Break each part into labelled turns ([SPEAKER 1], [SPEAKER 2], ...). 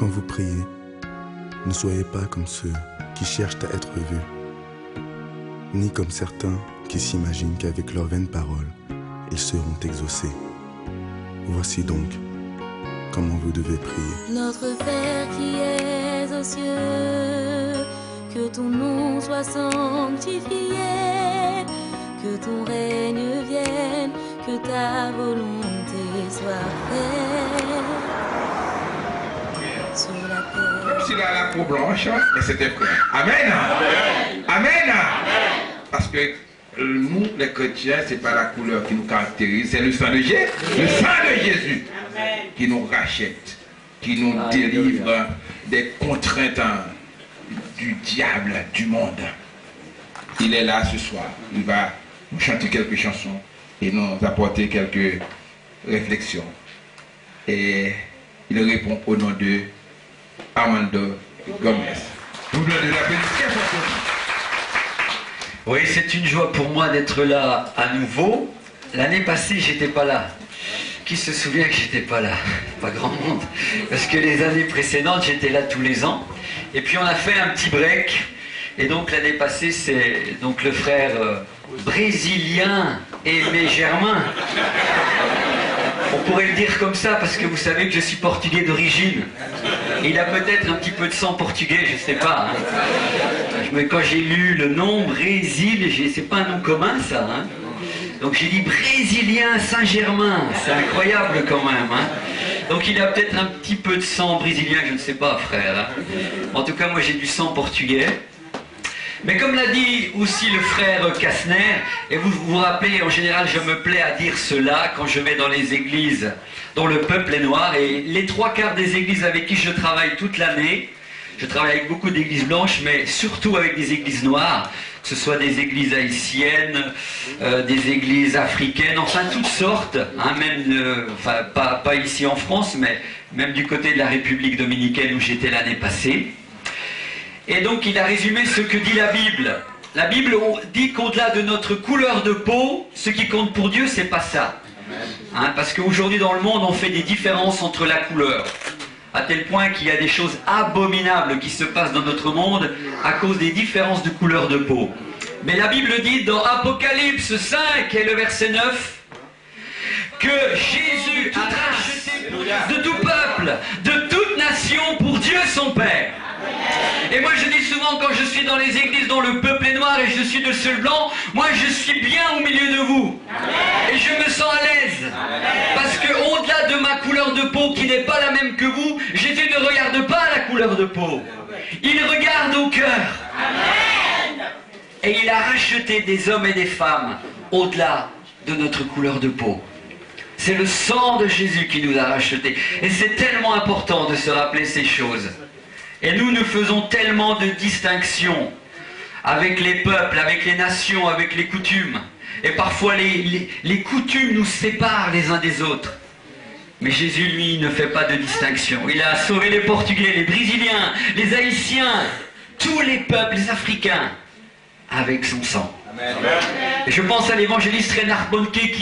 [SPEAKER 1] Quand vous priez, ne soyez pas comme ceux qui cherchent à être vus, ni comme certains qui s'imaginent qu'avec leurs vaines paroles, ils seront exaucés. Voici donc comment vous devez prier.
[SPEAKER 2] Notre Père qui es aux cieux, que ton nom soit sanctifié, que ton règne vienne, que ta volonté soit faite sur la terre.
[SPEAKER 3] Même s'il a la peau blanche, mais c'était frère. Amen. Amen. Amen. Parce que nous, les chrétiens, c'est pas la couleur qui nous caractérise, c'est le sang de Jésus. Le sang de Jésus qui nous rachète, qui nous délivre des contraintes du diable, du monde. Il est là ce soir. Il va nous chanter quelques chansons et nous apporter quelques réflexions. Et il répond au nom de Armando Gomez. Vous voulez de la bénédiction?
[SPEAKER 4] Oui, c'est une joie pour moi d'être là à nouveau. L'année passée, j'étais pas là. Qui se souvient que j'étais pas là? Pas grand monde. Parce que les années précédentes, j'étais là tous les ans. Et puis on a fait un petit break. Et donc l'année passée, c'est donc le frère brésilien Aimé Germain. On pourrait le dire comme ça parce que vous savez que je suis portugais d'origine. Il a peut-être un petit peu de sang portugais, je sais pas. Hein. Mais quand j'ai lu le nom Brésil, c'est pas un nom commun ça. Hein. Donc j'ai dit Brésilien Saint-Germain, c'est incroyable quand même. Hein. Donc il a peut-être un petit peu de sang brésilien, je ne sais pas frère. Hein. En tout cas moi j'ai du sang portugais. Mais comme l'a dit aussi le frère Kastner, et vous vous rappelez, en général je me plais à dire cela quand je vais dans les églises dont le peuple est noir, et les 3/4 des églises avec qui je travaille toute l'année, je travaille avec beaucoup d'églises blanches, mais surtout avec des églises noires, que ce soit des églises haïtiennes, des églises africaines, enfin toutes sortes, hein, même, enfin, pas ici en France, mais même du côté de la République dominicaine où j'étais l'année passée. Et donc il a résumé ce que dit la Bible. La Bible dit qu'au-delà de notre couleur de peau, ce qui compte pour Dieu, c'est pas ça. Hein, parce qu'aujourd'hui dans le monde, on fait des différences entre la couleur. À tel point qu'il y a des choses abominables qui se passent dans notre monde à cause des différences de couleur de peau. Mais la Bible dit dans Apocalypse 5 et le verset 9 que Jésus a racheté de tout peuple, de toute nation pour Dieu son Père. Et moi je dis souvent quand je suis dans les églises dont le peuple est noir et je suis le seul blanc, moi je suis bien au milieu de vous. Et je me sens à l'aise. Parce que au-delà de ma couleur de peau qui n'est pas la même que vous, Jésus ne regarde pas la couleur de peau. Il regarde au cœur. Et il a racheté des hommes et des femmes au-delà de notre couleur de peau. C'est le sang de Jésus qui nous a rachetés. Et c'est tellement important de se rappeler ces choses. Et nous faisons tellement de distinctions avec les peuples, avec les nations, avec les coutumes. Et parfois les coutumes nous séparent les uns des autres. Mais Jésus, lui, ne fait pas de distinction. Il a sauvé les Portugais, les Brésiliens, les Haïtiens, tous les peuples, les Africains, avec son sang. Amen. Et je pense à l'évangéliste Reinhard Bonnke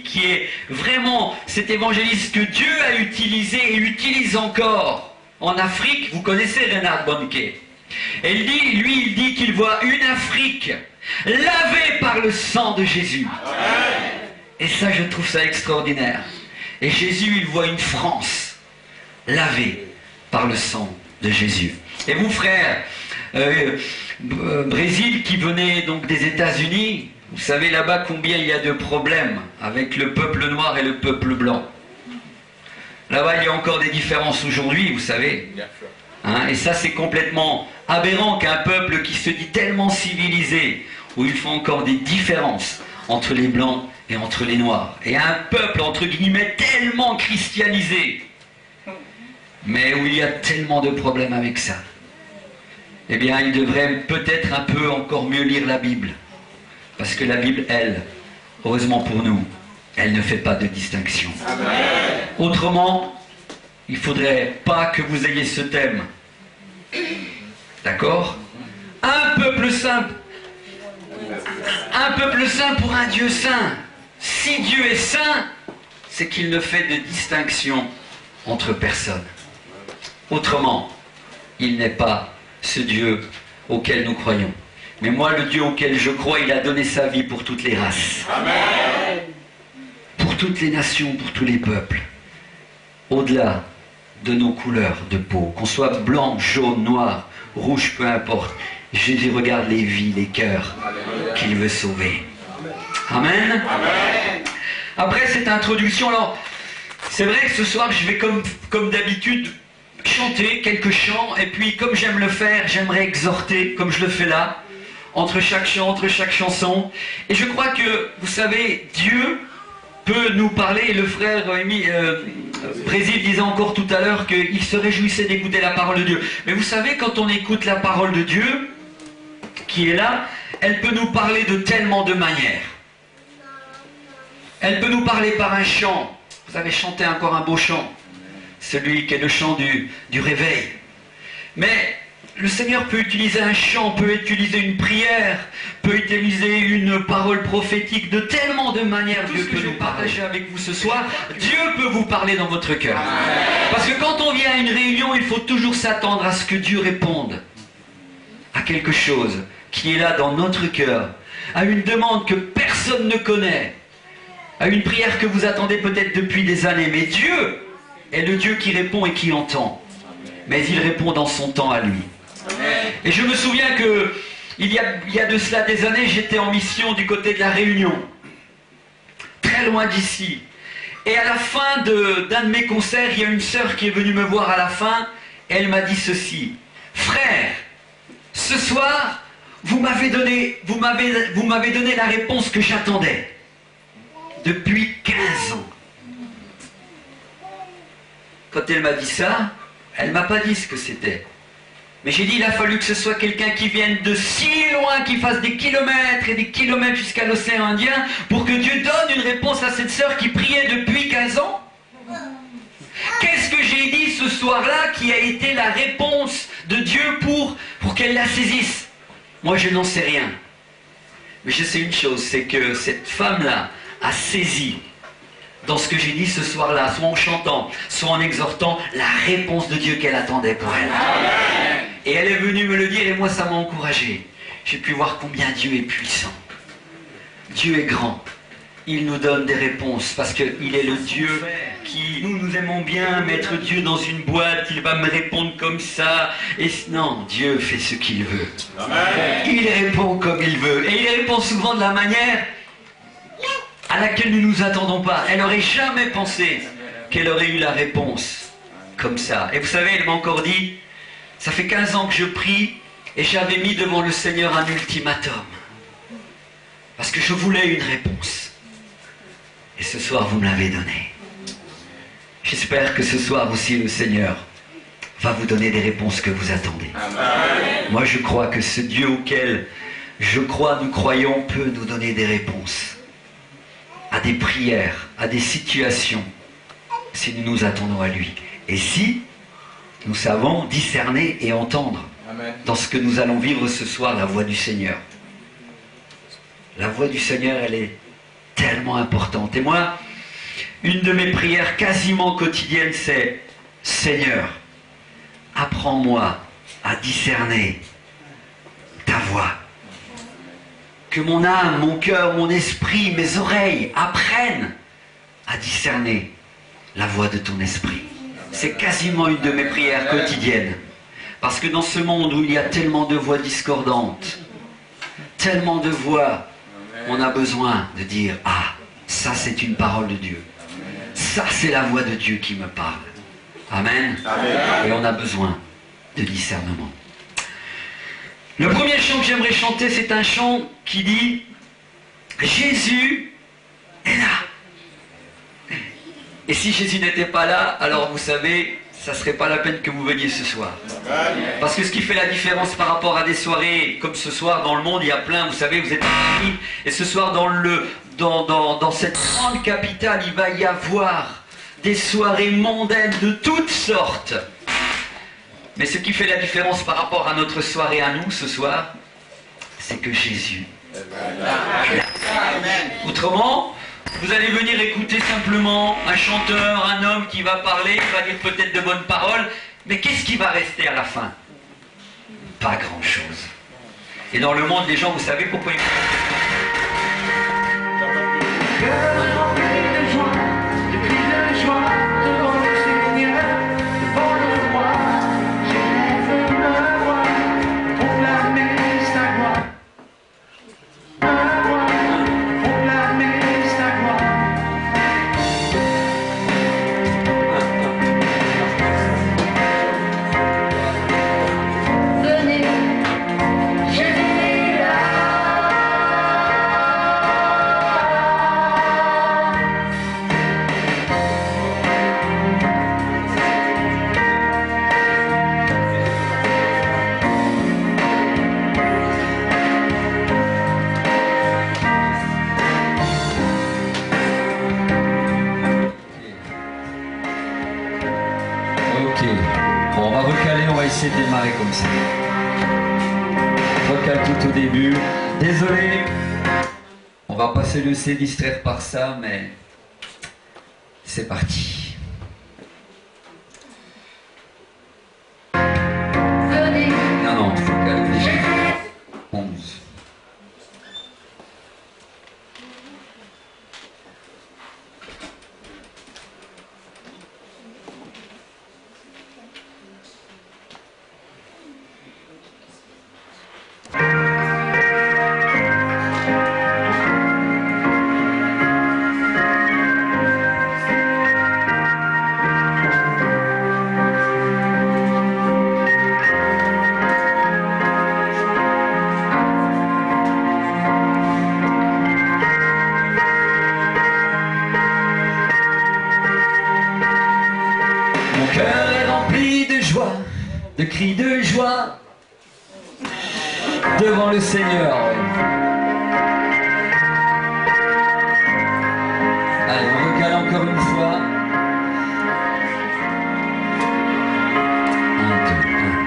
[SPEAKER 4] qui est vraiment cet évangéliste que Dieu a utilisé et utilise encore. En Afrique, vous connaissez Reinhard Bonnke. Et il dit qu'il voit une Afrique lavée par le sang de Jésus. Et ça, je trouve ça extraordinaire. Et Jésus, il voit une France lavée par le sang de Jésus. Et vous, frères, Brésil qui venait donc des États-Unis, vous savez là-bas combien il y a de problèmes avec le peuple noir et le peuple blanc. Là-bas, il y a encore des différences aujourd'hui, vous savez. Hein, et ça, c'est complètement aberrant qu'un peuple qui se dit tellement civilisé, où il faut encore des différences entre les blancs et entre les noirs. Et un peuple, entre guillemets, tellement christianisé, mais où il y a tellement de problèmes avec ça. Eh bien, il devrait peut-être un peu encore mieux lire la Bible. Parce que la Bible, elle, heureusement pour nous, elle ne fait pas de distinction. Autrement, il ne faudrait pas que vous ayez ce thème. D'accord? Un peuple saint. Un peuple saint pour un Dieu saint. Si Dieu est saint, c'est qu'il ne fait de distinction entre personnes. Autrement, il n'est pas ce Dieu auquel nous croyons. Mais moi, le Dieu auquel je crois, il a donné sa vie pour toutes les races.
[SPEAKER 3] Amen.
[SPEAKER 4] Pour toutes les nations, pour tous les peuples. Au-delà de nos couleurs de peau, qu'on soit blanc, jaune, noir, rouge, peu importe. Jésus regarde les vies, les cœurs qu'il veut sauver. Amen.
[SPEAKER 3] Amen.
[SPEAKER 4] Après cette introduction, alors, c'est vrai que ce soir, je vais comme d'habitude chanter quelques chants, et puis comme j'aime le faire, j'aimerais exhorter, comme je le fais là, entre chaque chant, entre chaque chanson. Et je crois que, vous savez, Dieu peut nous parler, et le frère Brésil disait encore tout à l'heure qu'il se réjouissait d'écouter la parole de Dieu. Mais vous savez, quand on écoute la parole de Dieu, qui est là, elle peut nous parler de tellement de manières. Elle peut nous parler par un chant. Vous avez chanté encore un beau chant, celui qui est le chant du réveil. Mais le Seigneur peut utiliser un chant, peut utiliser une prière, peut utiliser une parole prophétique de tellement de manières. Dieu peut nous partager avec vous ce soir. Dieu peut vous parler dans votre cœur. Parce que quand on vient à une réunion, il faut toujours s'attendre à ce que Dieu réponde à quelque chose qui est là dans notre cœur, à une demande que personne ne connaît, à une prière que vous attendez peut-être depuis des années. Mais Dieu est le Dieu qui répond et qui entend. Mais il répond dans son temps à lui. Et je me souviens que il y a de cela des années, j'étais en mission du côté de la Réunion, très loin d'ici. Et à la fin d'un de mes concerts, il y a une sœur qui est venue me voir à la fin, et elle m'a dit ceci: frère, ce soir, vous m'avez donné la réponse que j'attendais depuis 15 ans. Quand elle m'a dit ça, elle ne m'a pas dit ce que c'était. Mais j'ai dit, il a fallu que ce soit quelqu'un qui vienne de si loin, qui fasse des kilomètres et des kilomètres jusqu'à l'océan Indien, pour que Dieu donne une réponse à cette sœur qui priait depuis 15 ans. Qu'est-ce que j'ai dit ce soir-là qui a été la réponse de Dieu pour qu'elle la saisisse? Moi, je n'en sais rien. Mais je sais une chose, c'est que cette femme-là a saisi dans ce que j'ai dit ce soir-là, soit en chantant, soit en exhortant, la réponse de Dieu qu'elle attendait pour elle. Amen. Et elle est venue me le dire, et moi ça m'a encouragé. J'ai pu voir combien Dieu est puissant. Dieu est grand. Il nous donne des réponses, parce qu'il est le Dieu qui... Nous aimons bien mettre Dieu dans une boîte, il va me répondre comme ça. Et non, Dieu fait ce qu'il veut. Amen. Il répond comme il veut. Et il répond souvent de la manière à laquelle nous ne nous attendons pas. Elle n'aurait jamais pensé qu'elle aurait eu la réponse comme ça. Et vous savez, elle m'a encore dit, ça fait 15 ans que je prie et j'avais mis devant le Seigneur un ultimatum. Parce que je voulais une réponse. Et ce soir, vous me l'avez donnée. J'espère que ce soir aussi, le Seigneur va vous donner des réponses que vous attendez. Amen. Moi, je crois que ce Dieu auquel je crois, nous croyons, peut nous donner des réponses à des prières, à des situations, si nous nous attendons à lui. Et si nous savons discerner et entendre Amen. Dans ce que nous allons vivre ce soir, la voix du Seigneur. La voix du Seigneur, elle est tellement importante. Et moi, une de mes prières quasiment quotidiennes, c'est « Seigneur, apprends-moi à discerner ta voix. » Que mon âme, mon cœur, mon esprit, mes oreilles apprennent à discerner la voix de ton esprit. C'est quasiment une de mes prières quotidiennes. Parce que dans ce monde où il y a tellement de voix discordantes, tellement de voix, on a besoin de dire « Ah, ça c'est une parole de Dieu. Ça c'est la voix de Dieu qui me parle. » Amen. Et on a besoin de discernement. Le premier chant que j'aimerais chanter, c'est un chant qui dit « Jésus est là ». Et si Jésus n'était pas là, alors vous savez, ça ne serait pas la peine que vous veniez ce soir. Parce que ce qui fait la différence par rapport à des soirées comme ce soir dans le monde, il y a plein, vous savez, vous êtes à Paris, et ce soir dans cette grande capitale, il va y avoir des soirées mondaines de toutes sortes. Mais ce qui fait la différence par rapport à notre soirée à nous ce soir, c'est que Jésus est là. Autrement, vous allez venir écouter simplement un chanteur, un homme qui va parler, qui va dire peut-être de bonnes paroles, Mais qu'est-ce qui va rester à la fin? Pas grand-chose. Et dans le monde, les gens, vous savez pourquoi ils...
[SPEAKER 5] Bon, on va recaler, on va essayer de démarrer comme ça. Recale tout au début. Désolé, on va pas se laisser distraire par ça, mais c'est parti. Non, non, il faut caler déjà. 11. De cris de joie devant le Seigneur. Allez, on recale encore une fois. 1, 2, 1.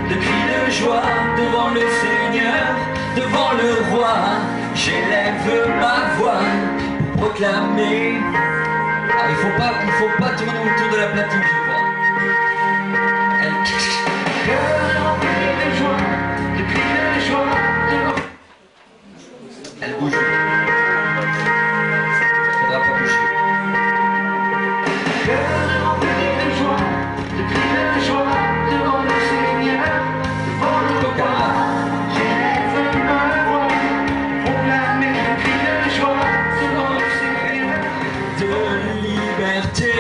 [SPEAKER 5] De cris de joie devant le Seigneur, devant le roi, j'élève ma voix pour proclamer. Ah, il faut pas tourner autour de la platine, je crois. Cœur rempli de joie, de cris de joie devant. Elle bouge. Faudra pas bouger. Cœur rempli de joie, de cris de joie devant le Seigneur, devant le roi. J'élève ma voix, proclamer un cri de joie devant le Seigneur. De liberté,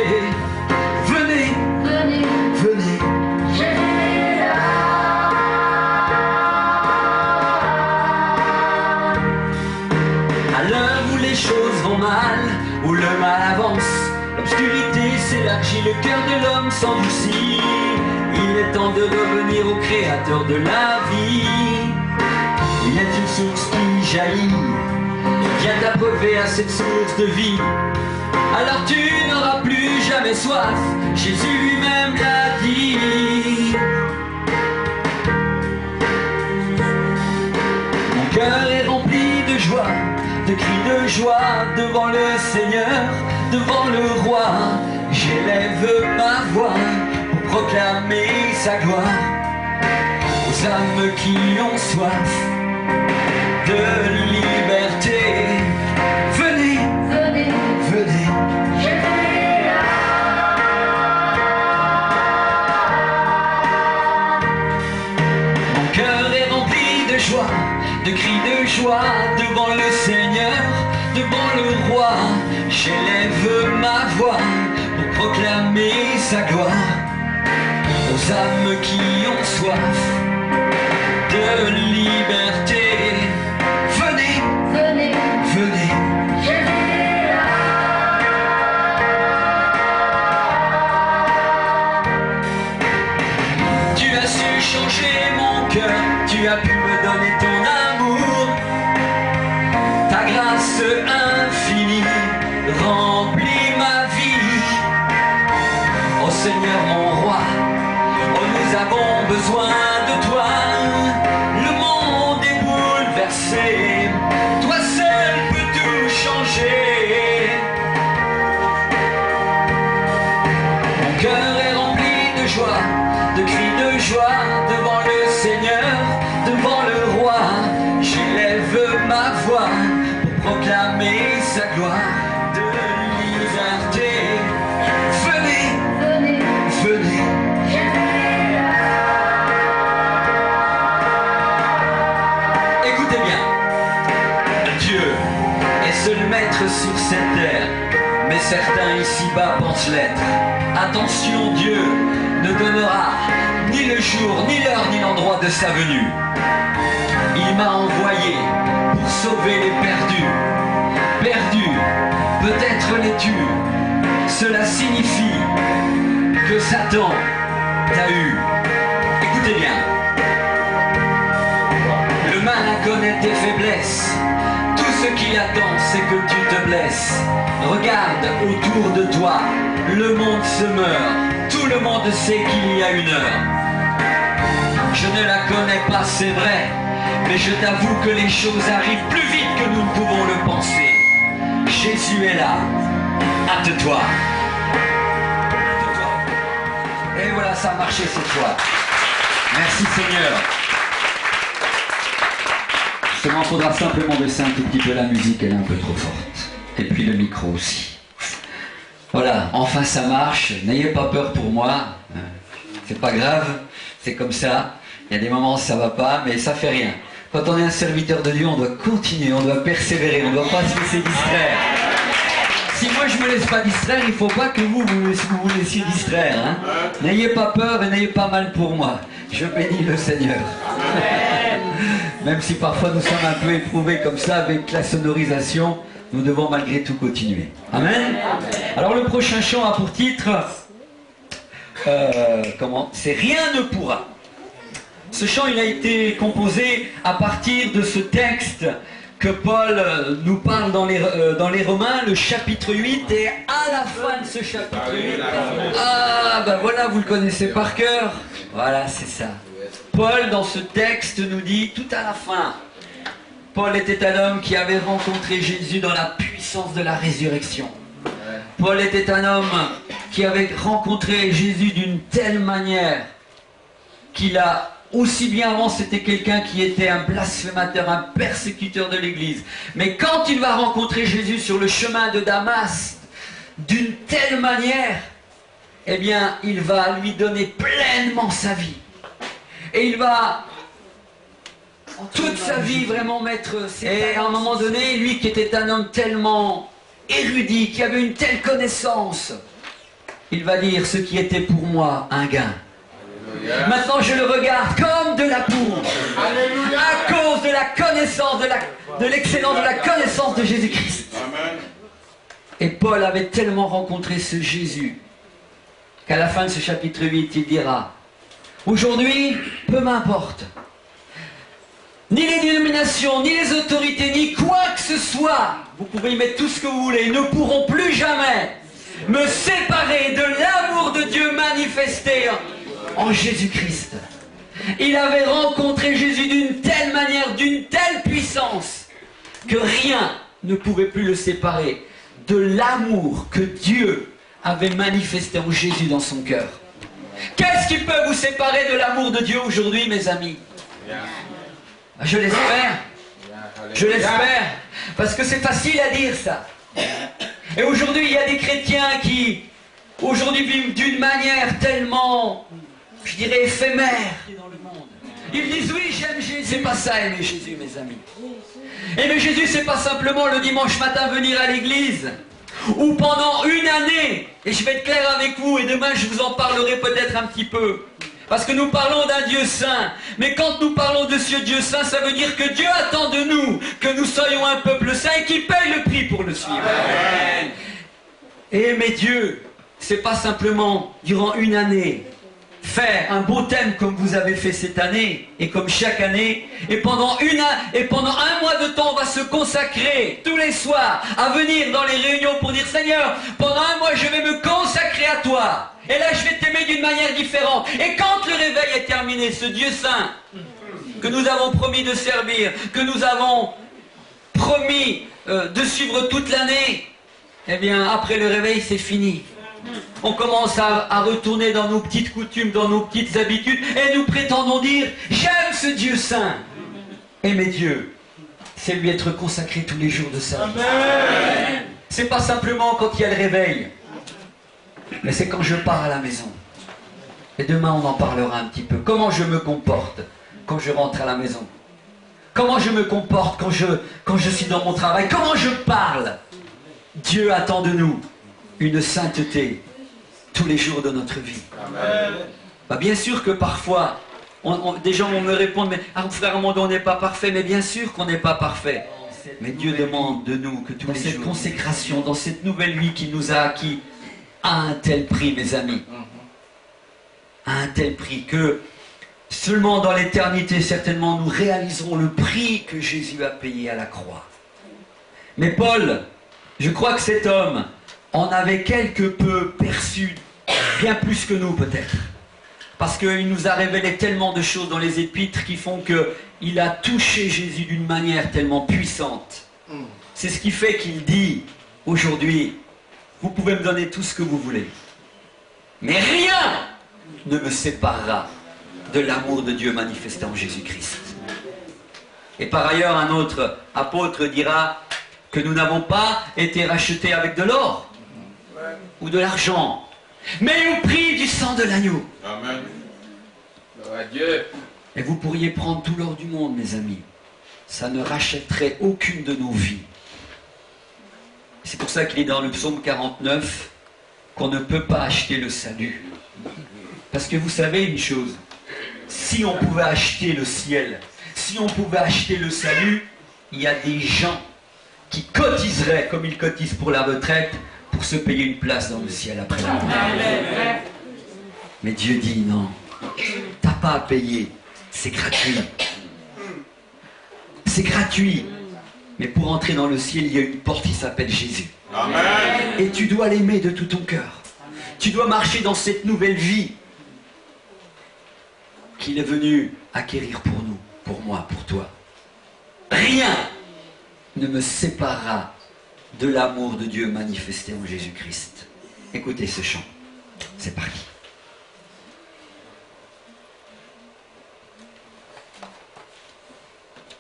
[SPEAKER 5] venez, venez, venez. Jésus est là. À l'heure où les choses vont mal, où le mal avance, l'obscurité s'élargit, le cœur de l'homme s'endurcit. Il est temps de revenir au créateur de la vie. Il est une source qui jaillit, vient t'abreuver à cette source de vie. Alors tu n'auras plus jamais soif, Jésus lui-même l'a dit. Mon cœur est rempli de joie, de cris de joie devant le Seigneur, devant le roi. J'élève ma voix pour proclamer sa gloire aux âmes qui ont soif de liberté. Venez, venez, venez. Jésus est là. Mon cœur est rempli de joie, de cris de joie devant le Seigneur, devant le roi. J'élève ma voix pour proclamer sa gloire aux âmes qui ont soif de liberté. Venez, venez, venez. Tu as su changer mon cœur, tu as pu me donner ton amour. Ta grâce infinie remplit ma vie. Oh Seigneur mon roi, oh nous avons besoin de toi. Le monde est bouleversé, toi seul peux tout changer. Mon cœur est rempli de joie, de cris de joie devant le Seigneur, devant le roi. J'élève ma voix pour proclamer sa gloire de liberté. Venez, venez, venez. Écoutez bien, Dieu est seul maître sur cette terre, mais certains ici-bas pensent l'être. Attention, Dieu ne donnera ni le jour, ni l'heure, ni l'endroit de sa venue. Il m'a envoyé pour sauver les perdus. Perdus, peut-être l'es-tu. Cela signifie que Satan t'a eu. Écoutez bien. Le malin connaît tes faiblesses. Tout ce qu'il attend, c'est que tu te blesses. Regarde autour de toi, le monde se meurt. Tout le monde sait qu'il y a une heure. Je ne la connais pas, c'est vrai, mais je t'avoue que les choses arrivent plus vite que nous ne pouvons le penser. Jésus est là. Hâte-toi. Et voilà, ça a marché cette fois. Merci Seigneur. Justement, il faudra simplement baisser un tout petit peu la musique, elle est un peu trop forte. Et puis le micro aussi. Voilà, enfin ça marche. N'ayez pas peur pour moi. C'est pas grave, c'est comme ça. Il y a des moments où ça va pas, mais ça fait rien. Quand on est un serviteur de Dieu, on doit continuer, on doit persévérer, on ne doit pas se laisser distraire. Si moi je me laisse pas distraire, il ne faut pas que vous vous laissiez distraire. Hein. N'ayez pas peur et n'ayez pas mal pour moi. Je bénis le Seigneur. Même si parfois nous sommes un peu éprouvés comme ça avec la sonorisation, nous devons malgré tout continuer. Amen. Alors le prochain chant a pour titre, c'est Rien ne pourra. Ce chant il a été composé à partir de ce texte que Paul nous parle dans les Romains, le chapitre 8, et à la fin de ce chapitre 8, ah ben voilà, vous le connaissez par cœur, voilà c'est ça. Paul dans ce texte nous dit tout à la fin, Paul était un homme qui avait rencontré Jésus dans la puissance de la résurrection. Paul était un homme qui avait rencontré Jésus d'une telle manière qu'il a, aussi bien avant c'était quelqu'un qui était un blasphémateur, un persécuteur de l'Église. Mais quand il va rencontrer Jésus sur le chemin de Damas, d'une telle manière, eh bien il va lui donner pleinement sa vie. Et il va toute sa vie vraiment mettre ses talents. Et à un moment donné, lui qui était un homme tellement érudit, qui avait une telle connaissance, il va dire ce qui était pour moi un gain. Maintenant je le regarde comme de la poudre. À cause de la connaissance, de l'excellence de la connaissance de Jésus-Christ. Et Paul avait tellement rencontré ce Jésus qu'à la fin de ce chapitre 8, il dira: aujourd'hui, peu m'importe. Ni les dénominations, ni les autorités, ni quoi que ce soit, vous pouvez y mettre tout ce que vous voulez, ne pourront plus jamais me séparer de l'amour de Dieu manifesté en Jésus-Christ. Il avait rencontré Jésus d'une telle manière, d'une telle puissance, que rien ne pouvait plus le séparer de l'amour que Dieu avait manifesté en Jésus dans son cœur. Qu'est-ce qui peut vous séparer de l'amour de Dieu aujourd'hui, mes amis? Je l'espère. Je l'espère. Parce que c'est facile à dire ça. Et aujourd'hui, il y a des chrétiens qui, aujourd'hui, vivent d'une manière tellement, je dirais, éphémère dans le monde. Ils disent oui, j'aime Jésus. C'est pas ça, aimer Jésus, mes amis. Aimer Jésus, c'est pas simplement le dimanche matin venir à l'église. Ou pendant une année, et je vais être clair avec vous, et demain je vous en parlerai peut-être un petit peu. Parce que nous parlons d'un Dieu saint. Mais quand nous parlons de ce Dieu saint, ça veut dire que Dieu attend de nous que nous soyons un peuple saint et qu'il paye le prix pour le suivre. Amen. Et aimer Dieu, c'est pas simplement durant une année faire un beau thème comme vous avez fait cette année et comme chaque année, et pendant un mois de temps on va se consacrer tous les soirs à venir dans les réunions pour dire Seigneur, pendant un mois je vais me consacrer à toi et là je vais t'aimer d'une manière différente. Et quand le réveil est terminé, ce Dieu saint que nous avons promis de servir, que nous avons promis de suivre toute l'année, eh bien après le réveil c'est fini. On commence à retourner dans nos petites coutumes, dans nos petites habitudes, et nous prétendons dire « J'aime ce Dieu saint ». Aimer Dieu, c'est lui être consacré tous les jours de sa vie. C'est pas simplement quand il y a le réveil, mais c'est quand je pars à la maison. Et demain on en parlera un petit peu. Comment je me comporte quand je rentre à la maison? Comment je me comporte quand je suis dans mon travail? Comment je parle? Dieu attend de nous une sainteté tous les jours de notre vie. Bah, bien sûr que parfois, des gens vont me répondre, mais frère Armando, on n'est pas parfait, mais bien sûr qu'on n'est pas parfait. Mais Dieu demande de nous que dans cette consécration, dans cette nouvelle vie qu'il nous a acquis, à un tel prix, mes amis, à un tel prix que seulement dans l'éternité, certainement, nous réaliserons le prix que Jésus a payé à la croix. Mais Paul, je crois que cet homme en avait quelque peu perçu, bien plus que nous peut-être. Parce qu'il nous a révélé tellement de choses dans les épîtres qui font qu'il a touché Jésus d'une manière tellement puissante. C'est ce qui fait qu'il dit aujourd'hui, vous pouvez me donner tout ce que vous voulez, mais rien ne me séparera de l'amour de Dieu manifesté en Jésus-Christ. Et par ailleurs, un autre apôtre dira que nous n'avons pas été rachetés avec de l'or ou de l'argent, mais au prix du sang de l'agneau.
[SPEAKER 3] Amen. Gloire à Dieu.
[SPEAKER 5] Et vous pourriez prendre tout l'or du monde, mes amis. Ça ne rachèterait aucune de nos vies. C'est pour ça qu'il est dans le psaume 49 qu'on ne peut pas acheter le salut. Parce que vous savez une chose, si on pouvait acheter le ciel, si on pouvait acheter le salut, il y a des gens qui cotiseraient comme ils cotisent pour la retraite pour se payer une place dans le ciel après la mort. Mais Dieu dit non, t'as pas à payer, c'est gratuit. C'est gratuit. Mais pour entrer dans le ciel, il y a une porte qui s'appelle Jésus.
[SPEAKER 3] Amen.
[SPEAKER 5] Et tu dois l'aimer de tout ton cœur. Tu dois marcher dans cette nouvelle vie qu'il est venu acquérir pour nous, pour moi, pour toi. Rien ne me séparera de l'amour de Dieu manifesté en Jésus-Christ. Écoutez ce chant. C'est parti.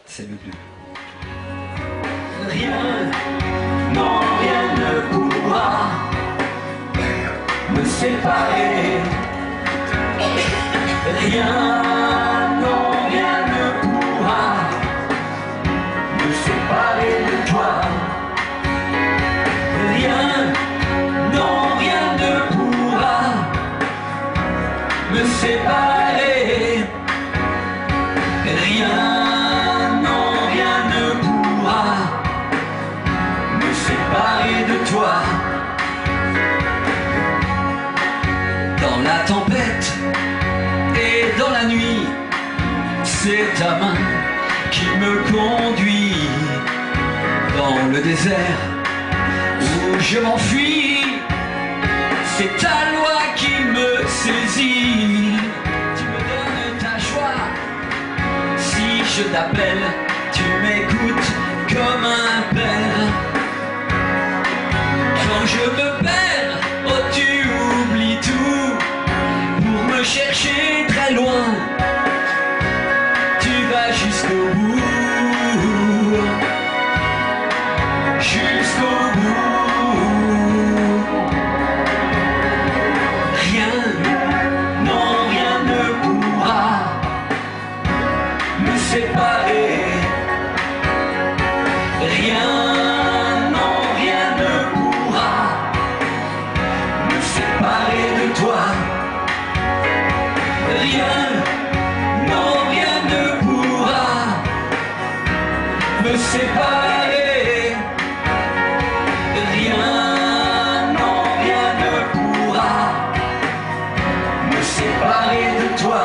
[SPEAKER 5] C'est le plus. Rien, non, rien ne pourra me séparer. Rien, non, rien ne pourra me séparer de toi. Rien, non, rien ne pourra me séparer. Rien, non, rien ne pourra me séparer de toi. Dans la tempête et dans la nuit, c'est ta main qui me conduit. Dans le désert où je m'enfuis, c'est ta loi qui me saisit. Tu me donnes ta joie. Si je t'appelle, tu m'écoutes comme un père. Quand je me perds, oh tu oublies tout. Pour me chercher très loin, tu vas jusqu'au bout. Jusqu'au bout. Rien, non, rien ne pourra me séparer. Rien, non, rien ne pourra me séparer de toi. Rien, non rien ne pourra me séparer. Rien, non rien ne pourra me séparer de toi.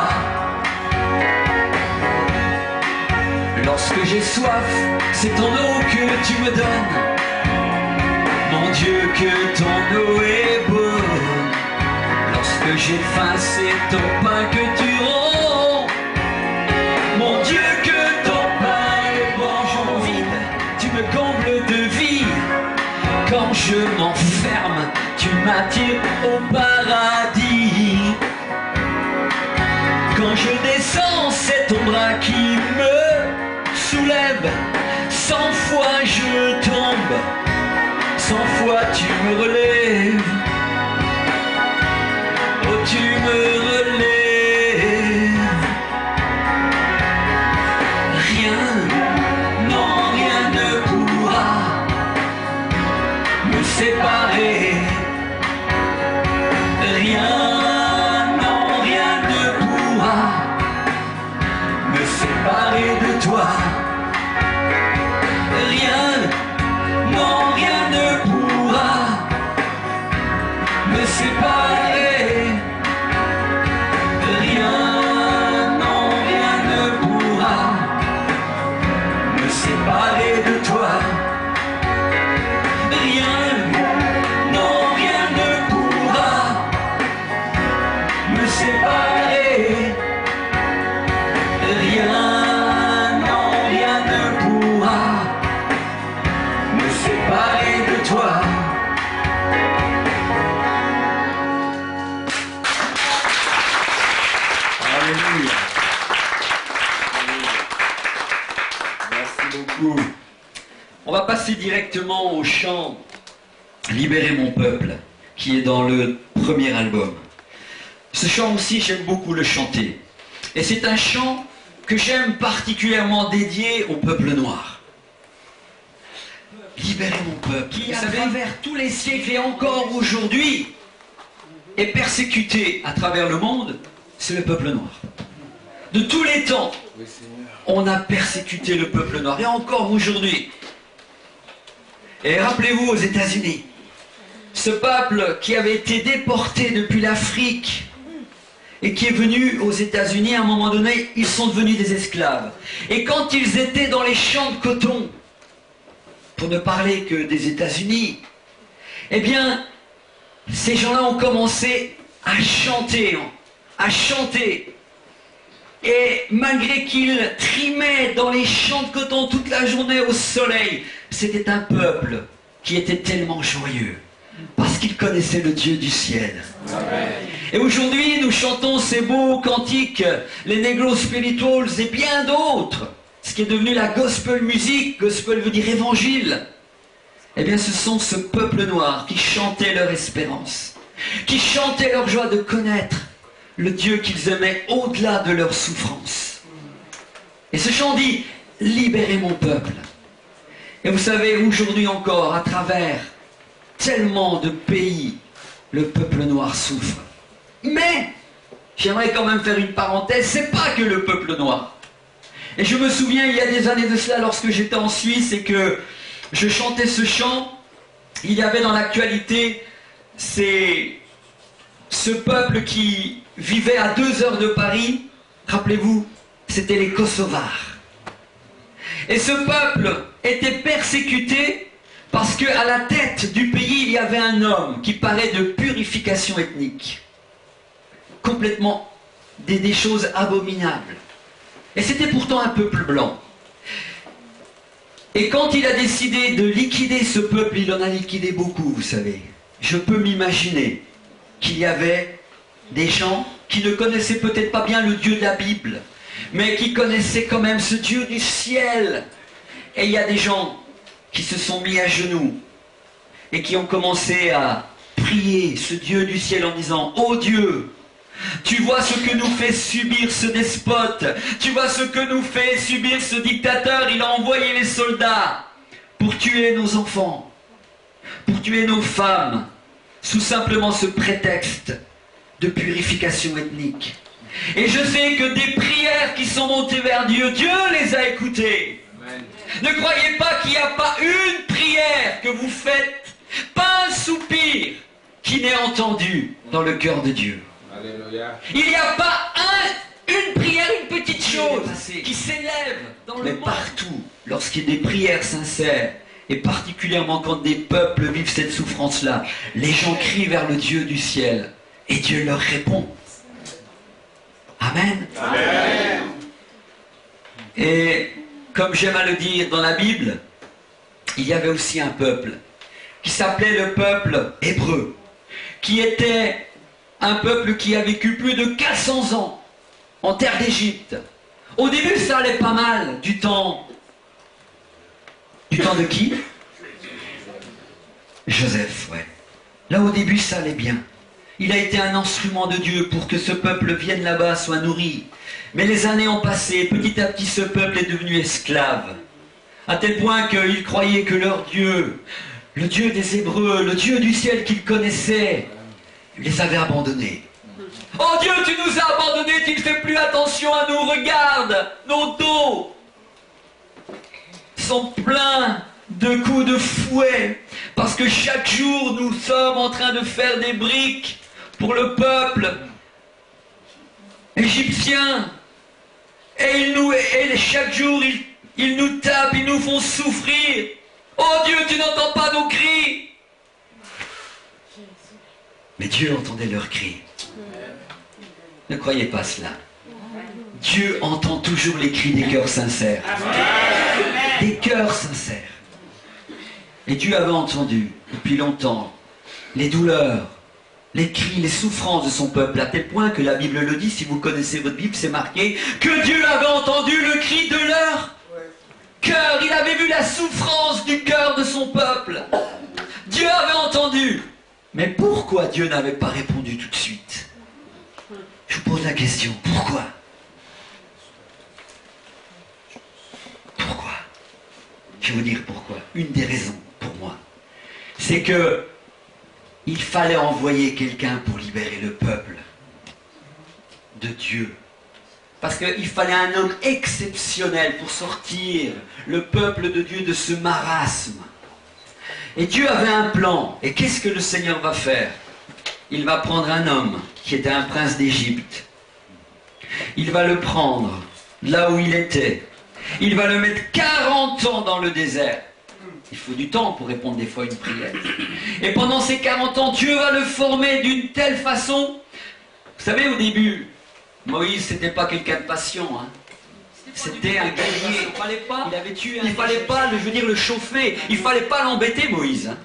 [SPEAKER 5] Lorsque j'ai soif, c'est ton eau que tu me donnes. Mon Dieu, que ton eau est bonne. Lorsque j'ai faim, c'est ton pain que tu romps. Mon Dieu, que ton pain est bon. J'en vide, tu me combles de vie. Quand je m'enferme, tu m'attires au paradis. Quand je descends, c'est ton bras qui me soulève. 100 fois je tombe, 100 fois tu me relèves. Oh, tu me relèves. Rien, non rien ne pourra me séparer. Rien, non rien ne pourra me séparer de toi. Rien, non rien ne pourra me séparer. Rien, non rien ne pourra me séparer de toi. Rien, non rien ne pourra me séparer. Rien, non rien ne pourra me séparer de toi.
[SPEAKER 4] Alléluia. Merci beaucoup. On va passer directement au chant Libérer mon peuple, qui est dans le premier album. Ce chant aussi, j'aime beaucoup le chanter. Et c'est un chant que j'aime particulièrement dédié au peuple noir. Libérer mon peuple, qui à travers tous les siècles et encore aujourd'hui est persécuté à travers le monde, c'est le peuple noir. De tous les temps, on a persécuté le peuple noir, et encore aujourd'hui. Et rappelez-vous aux États-Unis, ce peuple qui avait été déporté depuis l'Afrique et qui est venu aux États-Unis, à un moment donné, ils sont devenus des esclaves. Et quand ils étaient dans les champs de coton, pour ne parler que des États-Unis, eh bien, ces gens-là ont commencé à chanter. Et malgré qu'ils trimaient dans les champs de coton toute la journée au soleil, c'était un peuple qui était tellement joyeux, parce qu'ils connaissaient le Dieu du ciel. Amen. Et aujourd'hui, nous chantons ces beaux cantiques, les Negro Spirituals et bien d'autres, ce qui est devenu la gospel music. Gospel veut dire évangile. Eh bien, ce sont ce peuple noir qui chantait leur espérance, qui chantait leur joie de connaître le Dieu qu'ils aimaient au-delà de leur souffrance. Et ce chant dit « Libérez mon peuple ». Et vous savez, aujourd'hui encore, à travers tellement de pays, le peuple noir souffre. Mais, j'aimerais quand même faire une parenthèse, c'est pas que le peuple noir. Et je me souviens, il y a des années de cela, lorsque j'étais en Suisse et que je chantais ce chant, il y avait dans l'actualité ce peuple qui vivait à 2 heures de Paris. Rappelez-vous, c'était les Kosovars. Et ce peuple était persécuté parce qu'à la tête du pays, il y avait un homme qui parlait de purification ethnique. Complètement des choses abominables. Et c'était pourtant un peuple blanc. Et quand il a décidé de liquider ce peuple, il en a liquidé beaucoup, vous savez. Je peux m'imaginer qu'il y avait des gens qui ne connaissaient peut-être pas bien le Dieu de la Bible, mais qui connaissaient quand même ce Dieu du ciel. Et il y a des gens qui se sont mis à genoux et qui ont commencé à prier ce Dieu du ciel en disant « Oh Dieu, tu vois ce que nous fait subir ce despote, tu vois ce que nous fait subir ce dictateur, il a envoyé les soldats pour tuer nos enfants, pour tuer nos femmes, sous simplement ce prétexte de purification ethnique.
[SPEAKER 5] Et je sais que des prières qui sont montées vers Dieu, Dieu les a écoutées. Amen. Ne croyez pas qu'il n'y a pas une prière que vous faites, pas un soupir qui n'est entendu dans le cœur de Dieu. Alléluia. Il n'y a pas une prière, une petite chose qui s'élève dans le monde. Mais partout, lorsqu'il y a des prières sincères, et particulièrement quand des peuples vivent cette souffrance-là, les gens crient vers le Dieu du ciel et Dieu leur répond. Amen. Amen. Et comme j'aime à le dire dans la Bible, il y avait aussi un peuple qui s'appelait le peuple hébreu, qui était un peuple qui a vécu plus de 400 ans en terre d'Égypte. Au début, ça allait pas mal, du temps de qui? Joseph, ouais. Là, au début, ça allait bien. Il a été un instrument de Dieu pour que ce peuple vienne là-bas, soit nourri. Mais les années ont passé, petit à petit, ce peuple est devenu esclave. À tel point qu'ils croyaient que leur Dieu, le Dieu des Hébreux, le Dieu du ciel qu'ils connaissaient, les avait abandonnés. Oh Dieu, tu nous as abandonnés, tu ne fais plus attention à nous, regarde, nos dos sont pleins de coups de fouet, parce que chaque jour nous sommes en train de faire des briques pour le peuple égyptien, et chaque jour ils nous tapent, ils nous font souffrir. Oh Dieu, tu n'entends pas nos cris. Mais Dieu entendait leurs cris. Ne croyez pas cela. Dieu entend toujours les cris des cœurs sincères. Des cœurs sincères. Et Dieu avait entendu depuis longtemps les douleurs, les cris, les souffrances de son peuple, à tel point que la Bible le dit, si vous connaissez votre Bible, c'est marqué que Dieu avait entendu le cri de leur cœur. Il avait vu la souffrance du cœur de son peuple. Dieu avait entendu. Mais pourquoi Dieu n'avait pas répondu tout de suite? Je vous pose la question, pourquoi? Pourquoi? Je vais vous dire pourquoi. Une des raisons, pour moi, c'est que il fallait envoyer quelqu'un pour libérer le peuple de Dieu. Parce qu'il fallait un homme exceptionnel pour sortir le peuple de Dieu de ce marasme. Et Dieu avait un plan. Et qu'est-ce que le Seigneur va faire? Il va prendre un homme qui était un prince d'Égypte. Il va le prendre là où il était. Il va le mettre 40 ans dans le désert. Il faut du temps pour répondre des fois à une prière. Et pendant ces 40 ans, Dieu va le former d'une telle façon. Vous savez, au début, Moïse, c'était pas quelqu'un de passion. Hein. C'était un guerrier. Il fallait pas, je veux dire, le chauffer. Il fallait pas l'embêter, Moïse. Hein.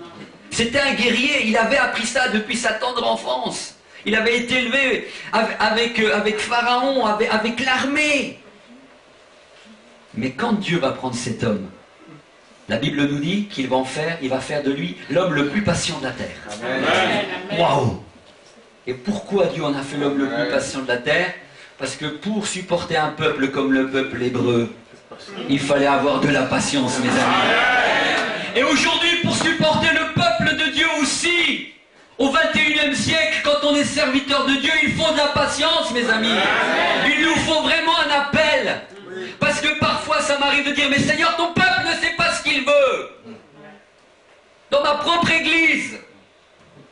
[SPEAKER 5] C'était un guerrier. Il avait appris ça depuis sa tendre enfance. Il avait été élevé avec Pharaon, avec l'armée. Mais quand Dieu va prendre cet homme, la Bible nous dit qu'il va faire de lui l'homme le plus patient de la terre. Waouh! Et pourquoi Dieu en a fait l'homme le plus patient de la terre? Parce que pour supporter un peuple comme le peuple hébreu, il fallait avoir de la patience, mes amis. Et aujourd'hui, pour supporter le peuple de Dieu aussi, au 21e siècle, quand on est serviteur de Dieu, il faut de la patience, mes amis. Il nous faut vraiment un appel. Parce que parfois, ça m'arrive de dire, mais Seigneur, ton peuple ne sait pas ce qu'il veut. Dans ma propre église,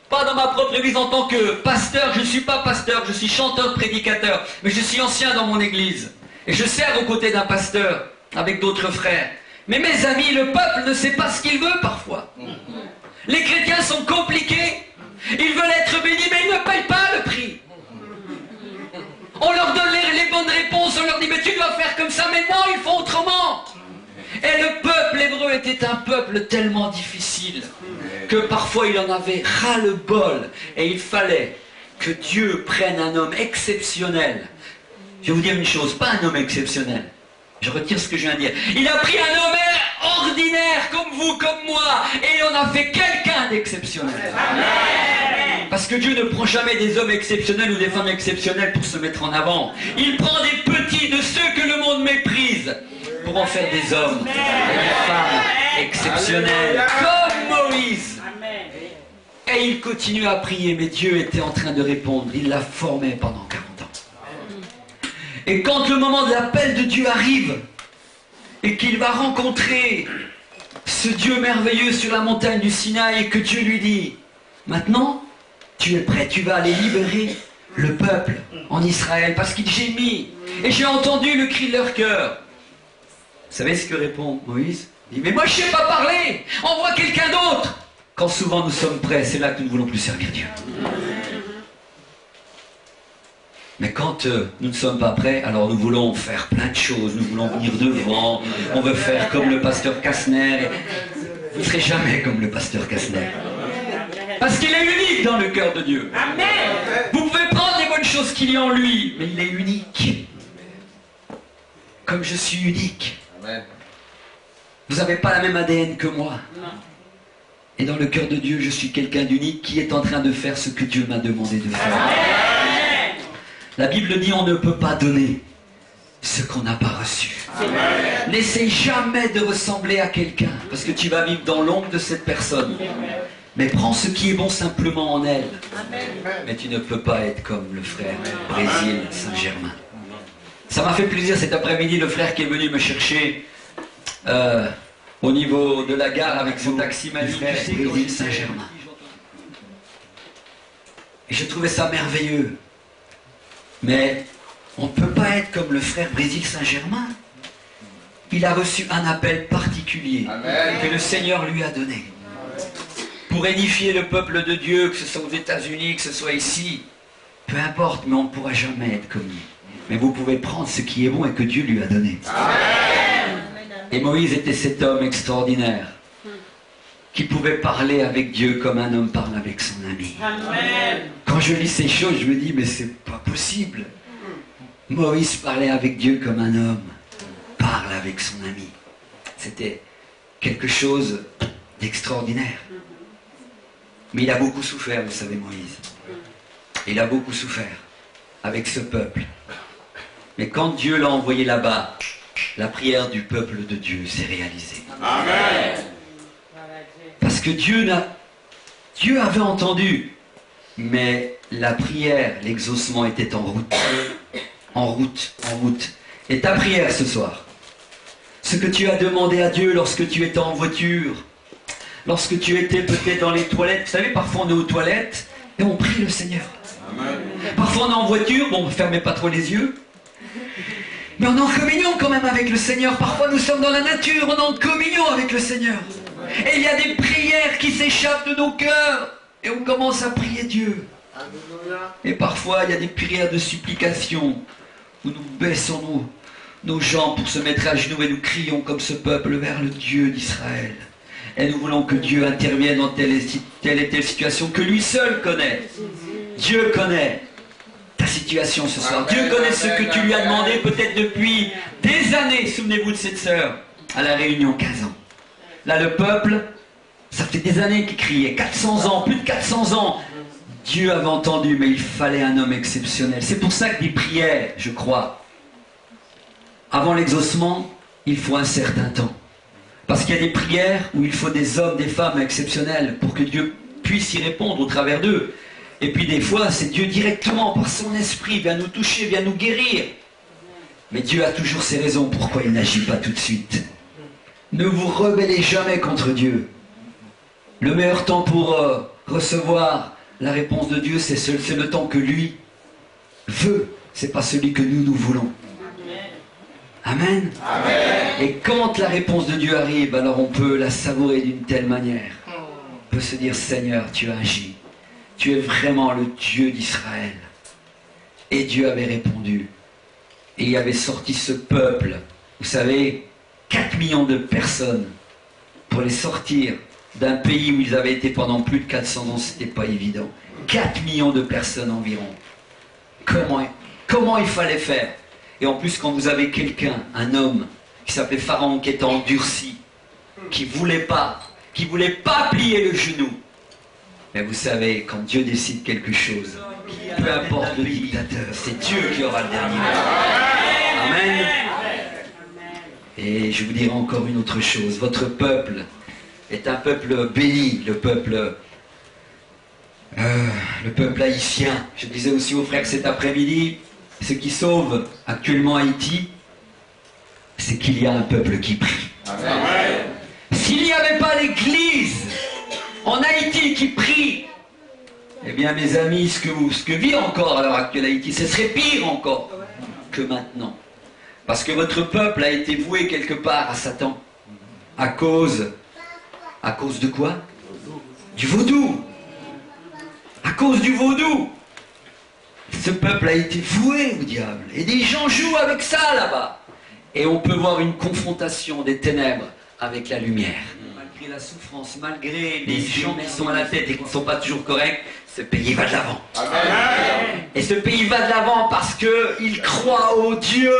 [SPEAKER 5] pas dans ma propre église en tant que pasteur, je ne suis pas pasteur, je suis chanteur, prédicateur, mais je suis ancien dans mon église. Et je sers aux côtés d'un pasteur, avec d'autres frères. Mais mes amis, le peuple ne sait pas ce qu'il veut parfois. Les chrétiens sont compliqués. Ils veulent être bénis, mais ils ne payent pas le prix. On leur donne les bonnes réponses, on leur dit, mais tu dois faire comme ça, mais non, ils font autrement. Et le peuple hébreu était un peuple tellement difficile que parfois il en avait ras-le-bol. Et il fallait que Dieu prenne un homme exceptionnel. Je vais vous dire une chose, pas un homme exceptionnel. Je retire ce que je viens de dire. Il a pris un homme ordinaire comme vous, comme moi, et il en a fait quelqu'un d'exceptionnel. Parce que Dieu ne prend jamais des hommes exceptionnels ou des femmes exceptionnelles pour se mettre en avant. Il prend des petits de ceux que le monde méprise pour en faire des hommes et des femmes exceptionnels, comme Moïse. Et il continue à prier, mais Dieu était en train de répondre. Il l'a formé pendant 40 ans.
[SPEAKER 4] Et quand le moment de l'appel de Dieu arrive, et qu'il va rencontrer ce Dieu merveilleux sur la montagne du Sinaï, et que Dieu lui dit, maintenant, tu es prêt, tu vas aller libérer le peuple en Israël, parce qu'il gémit. Et j'ai entendu le cri de leur cœur. Vous savez ce que répond Moïse? Il dit, mais moi je ne sais pas parler, envoie quelqu'un d'autre. Quand souvent nous sommes prêts, c'est là que nous ne voulons plus servir Dieu. Mais quand nous ne sommes pas prêts, alors nous voulons faire plein de choses, nous voulons venir devant, on veut faire comme le pasteur Kastner. Vous ne serez jamais comme le pasteur Kastner. Parce qu'il est unique dans le cœur de Dieu. Vous pouvez prendre les bonnes choses qu'il y a en lui, mais il est unique. Comme je suis unique. Vous n'avez pas la même ADN que moi. Et dans le cœur de Dieu, je suis quelqu'un d'unique qui est en train de faire ce que Dieu m'a demandé de faire. La Bible dit on ne peut pas donner ce qu'on n'a pas reçu. N'essaye jamais de ressembler à quelqu'un, parce que tu vas vivre dans l'ombre de cette personne. Mais prends ce qui est bon simplement en elle. Mais tu ne peux pas être comme le frère Brésil Saint-Germain. Ça m'a fait plaisir cet après-midi, le frère qui est venu me chercher au niveau de la gare avec son taxi m'a dit, frère Brésil Saint-Germain. Et je trouvais ça merveilleux. Mais on ne peut pas être comme le frère Brésil Saint-Germain. Il a reçu un appel particulier que le Seigneur lui a donné. Pour édifier le peuple de Dieu, que ce soit aux États-Unis, que ce soit ici, peu importe, mais on ne pourra jamais être comme lui. Mais vous pouvez prendre ce qui est bon et que Dieu lui a donné. Et Moïse était cet homme extraordinaire qui pouvait parler avec Dieu comme un homme parle avec son ami. Quand je lis ces choses, je me dis, mais c'est pas possible. Moïse parlait avec Dieu comme un homme parle avec son ami. C'était quelque chose d'extraordinaire. Mais il a beaucoup souffert, vous savez, Moïse. Il a beaucoup souffert avec ce peuple. Mais quand Dieu l'a envoyé là-bas, la prière du peuple de Dieu s'est réalisée.
[SPEAKER 3] Amen.
[SPEAKER 4] Parce que Dieu avait entendu, mais la prière, l'exaucement était en route. En route, en route. Et ta prière ce soir, ce que tu as demandé à Dieu lorsque tu étais en voiture, lorsque tu étais peut-être dans les toilettes, vous savez, parfois on est aux toilettes et on prie le Seigneur.
[SPEAKER 3] Amen.
[SPEAKER 4] Parfois on est en voiture, bon, ne fermez pas trop les yeux, mais on est en communion quand même avec le Seigneur. Parfois nous sommes dans la nature, on est en communion avec le Seigneur. Et il y a des prières qui s'échappent de nos cœurs et on commence à prier Dieu. Et parfois il y a des prières de supplication où nous baissons nos jambes pour se mettre à genoux et nous crions comme ce peuple vers le Dieu d'Israël. Et nous voulons que Dieu intervienne dans telle et telle situation que lui seul connaît. Dieu connaît ta situation ce soir. Dieu connaît ce que tu lui as demandé peut-être depuis des années. Souvenez-vous de cette sœur à la réunion 15 ans. Là le peuple, ça fait des années qu'il criait, 400 ans, plus de 400 ans. Dieu avait entendu, mais il fallait un homme exceptionnel. C'est pour ça que des prières, je crois, avant l'exaucement, il faut un certain temps. Parce qu'il y a des prières où il faut des hommes, des femmes exceptionnels pour que Dieu puisse y répondre au travers d'eux. Et puis des fois, c'est Dieu directement, par son esprit, vient nous toucher, vient nous guérir. Mais Dieu a toujours ses raisons pourquoi il n'agit pas tout de suite. Ne vous rebellez jamais contre Dieu. Le meilleur temps pour recevoir la réponse de Dieu, c'est le temps que lui veut. C'est pas celui que nous voulons. Amen. Amen. Et quand la réponse de Dieu arrive, alors on peut la savourer d'une telle manière. On peut se dire, Seigneur, tu as agi. Tu es vraiment le Dieu d'Israël. Et Dieu avait répondu. Et il avait sorti ce peuple. Vous savez, 4 millions de personnes. Pour les sortir d'un pays où ils avaient été pendant plus de 400 ans, c'était pas évident. 4 millions de personnes environ. Comment il fallait faire? Et en plus, quand vous avez quelqu'un, un homme, qui s'appelait Pharaon, qui était endurci, qui voulait pas plier le genou. Mais vous savez, quand Dieu décide quelque chose, peu importe le dictateur, c'est Dieu qui aura le dernier mot. Amen. Et je vous dirai encore une autre chose. Votre peuple est un peuple béni, le peuple haïtien. Je disais aussi aux frères cet après-midi, Ce qui sauve actuellement Haïti, c'est qu'il y a un peuple qui prie. S'il n'y avait pas l'Église en Haïti qui prie, eh bien mes amis, ce que vit encore à l'heure actuelle Haïti, ce serait pire encore que maintenant. Parce que votre peuple a été voué quelque part à Satan. À cause de quoi? Du vaudou. À cause du vaudou. Ce peuple a été voué au diable. Et des gens jouent avec ça là-bas. Et on peut voir une confrontation des ténèbres avec la lumière. Malgré la souffrance, malgré les gens qui sont à la tête et qui ne sont pas toujours corrects, ce pays va de l'avant. Et ce pays va de l'avant parce qu'il croit au Dieu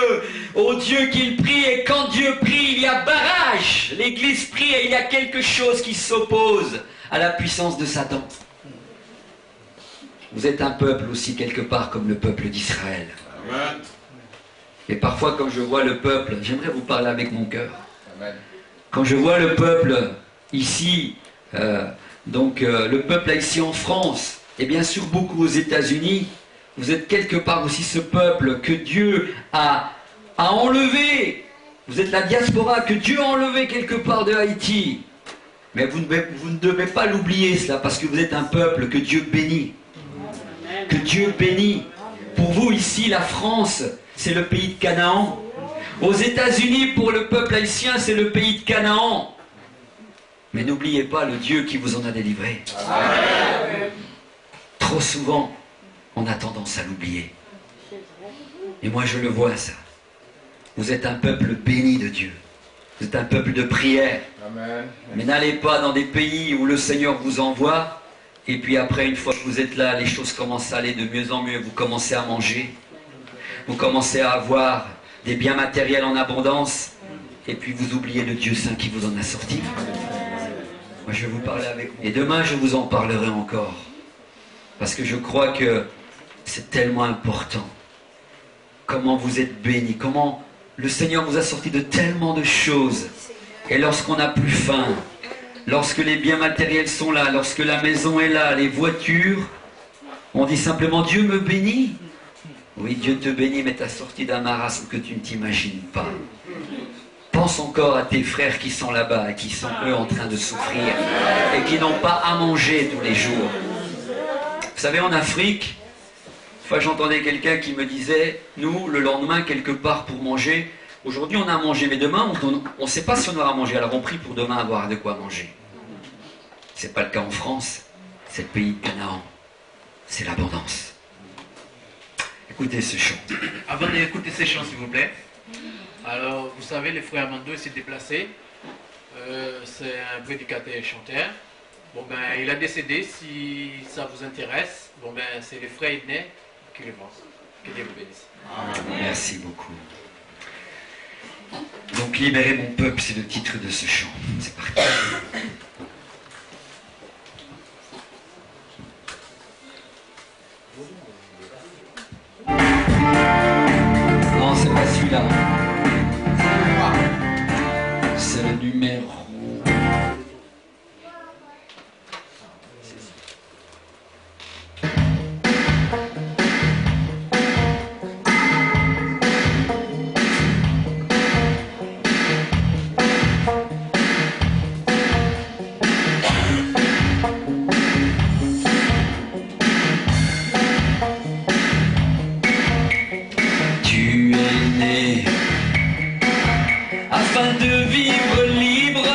[SPEAKER 4] qu'il prie. Et quand Dieu prie, il y a barrage. L'Église prie et il y a quelque chose qui s'oppose à la puissance de Satan. Vous êtes un peuple aussi quelque part comme le peuple d'Israël. Et parfois quand je vois le peuple, j'aimerais vous parler avec mon cœur. Quand je vois le peuple ici, le peuple ici en France, et bien sûr beaucoup aux États-Unis, vous êtes quelque part aussi ce peuple que Dieu a enlevé. Vous êtes la diaspora que Dieu a enlevé quelque part de Haïti. Mais vous ne devez pas l'oublier cela, parce que vous êtes un peuple que Dieu bénit. Que Dieu bénit. Pour vous ici, la France, c'est le pays de Canaan. Aux États-Unis, pour le peuple haïtien, c'est le pays de Canaan. Mais n'oubliez pas le Dieu qui vous en a délivré. Trop souvent, on a tendance à l'oublier. Et moi, je le vois, ça. Vous êtes un peuple béni de Dieu. Vous êtes un peuple de prière. Mais n'allez pas dans des pays où le Seigneur vous envoie. Et puis après, une fois que vous êtes là, les choses commencent à aller de mieux en mieux. Vous commencez à manger. Vous commencez à avoir des biens matériels en abondance. Et puis vous oubliez le Dieu Saint qui vous en a sorti. Moi, je vais vous parler avec vous. Et demain, je vous en parlerai encore. Parce que je crois que c'est tellement important. Comment vous êtes bénis. Comment le Seigneur vous a sorti de tellement de choses. Et lorsqu'on n'a plus faim, lorsque les biens matériels sont là, lorsque la maison est là, les voitures, on dit simplement Dieu me bénit. Oui, Dieu te bénit, mais t'as sorti d'un marasme que tu ne t'imagines pas. Pense encore à tes frères qui sont là-bas, et qui sont eux en train de souffrir, et qui n'ont pas à manger tous les jours. Vous savez, en Afrique, une fois j'entendais quelqu'un qui me disait, nous, le lendemain, quelque part pour manger, aujourd'hui on a mangé, mais demain, on ne sait pas si on aura mangé, alors on prie pour demain avoir de quoi manger. C'est pas le cas en France, c'est le pays de Canaan, c'est l'abondance. Écoutez ce chant.
[SPEAKER 6] Avant d'écouter ce chant, s'il vous plaît, alors vous savez, le frère Mando s'est déplacé, c'est un prédicateur et chanteur. Bon ben, il a décédé, si ça vous intéresse, bon ben, c'est le frère Idney qui le pense. Que Dieu vous bénisse.
[SPEAKER 4] Merci beaucoup. Donc, libérer mon peuple, c'est le titre de ce chant. C'est parti. Non, c'est pas celui-là. C'est le numéro. Afin de vivre libre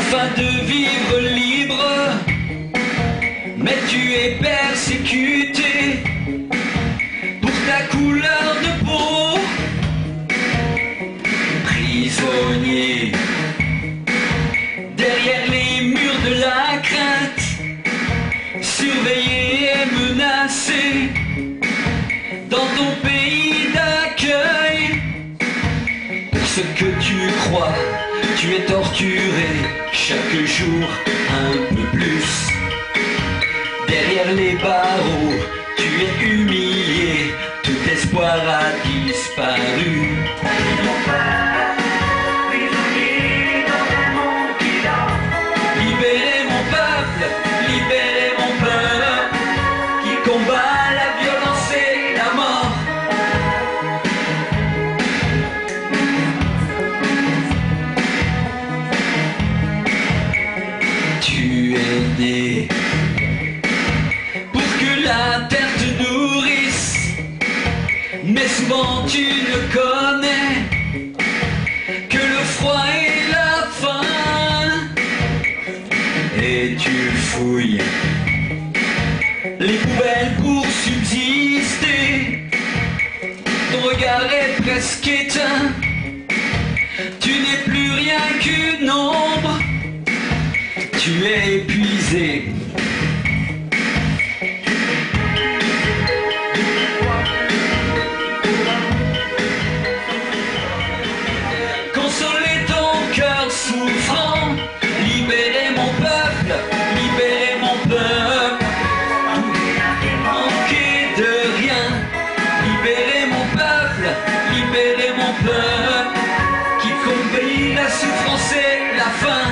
[SPEAKER 5] afin de vivre libre, mais tu es persécuté pour ta couleur de peau. Prisonnier derrière les murs de la crainte, surveillé et menacé dans ton pays d'accueil. Pour ce que tu crois, tu es torturé chaque jour un peu plus. Derrière les barreaux, tu es humilié, tout espoir a disparu. Libérez mon peuple, libérez mon peuple, qui combat la violence et la mort. Tu es né pour que la terre te nourrisse, mais souvent tu ne connais que le froid et la faim. Et tu fouilles les poubelles pour subsister. Ton regard est presque éteint, tu n'es plus rien qu'une ombre. Tu es épuisé. Consolez ton cœur souffrant, libérez mon peuple, libérez mon peuple. Manquez de rien, libérez mon peuple, libérez mon peuple, qui combat la souffrance et la faim.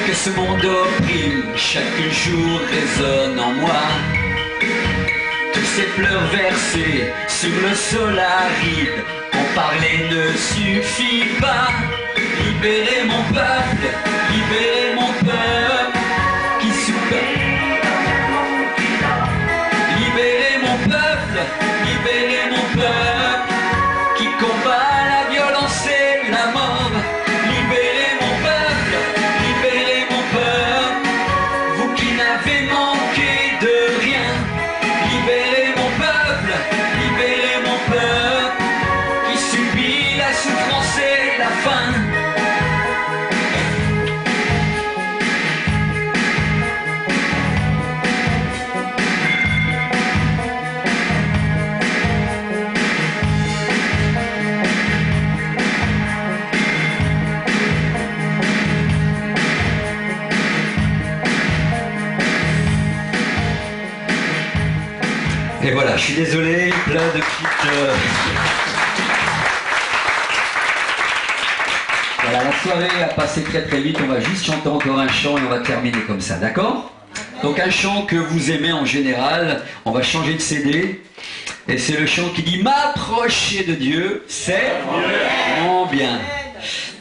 [SPEAKER 5] Que ce monde opprime, chaque jour résonne en moi. Tous ces pleurs versés sur le sol aride, en parler ne suffit pas. Libérez mon peuple, libérez mon peuple, qui souffre. Libérez mon peuple, libérez mon peuple, qui combat la violence et la mort. Libérez mon peuple, libérez mon peuple, vous qui n'avez manqué de rien. Libérez mon peuple, libérez mon peuple, qui subit la souffrance et la faim. Et voilà, je suis désolé, plein de petites... Voilà, la soirée a passé très très vite, on va juste chanter encore un chant et on va terminer comme ça, d'accord? Donc un chant que vous aimez en général, on va changer de CD, et c'est le chant qui dit « M'approcher de Dieu, c'est mon bien ».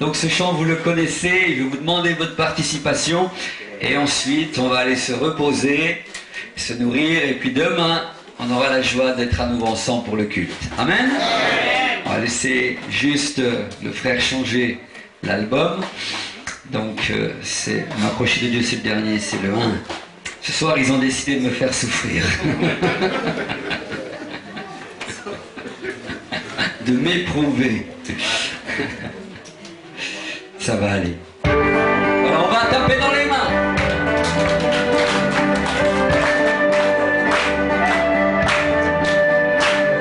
[SPEAKER 5] Donc ce chant, vous le connaissez, je vais vous demander votre participation, et ensuite on va aller se reposer, se nourrir, et puis demain, on aura la joie d'être à nouveau ensemble pour le culte. Amen. On va laisser juste le frère changer l'album. Donc c'est M'approcher de Dieu, c'est le dernier, c'est le 1. Ce soir, ils ont décidé de me faire souffrir. De m'éprouver. Ça va aller. Alors on va taper dans les mains.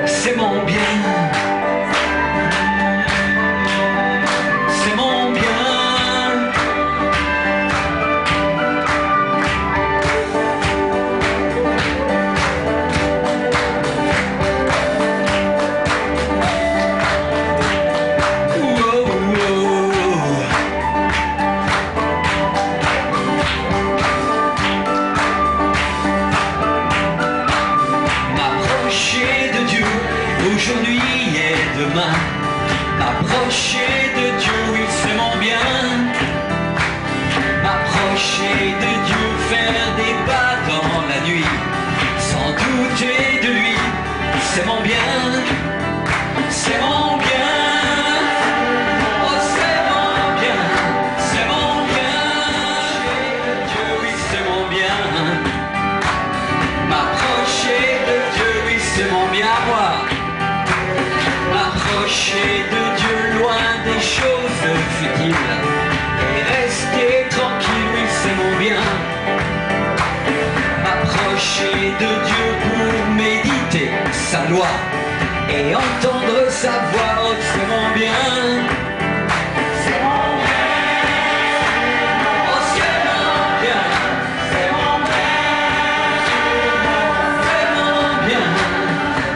[SPEAKER 5] C'est mon bien. C'est mon bien. loi et entendre sa voix. Oh, c'est mon bien. C'est mon bien. Oh, c'est mon bien. C'est mon bien. C'est mon bien.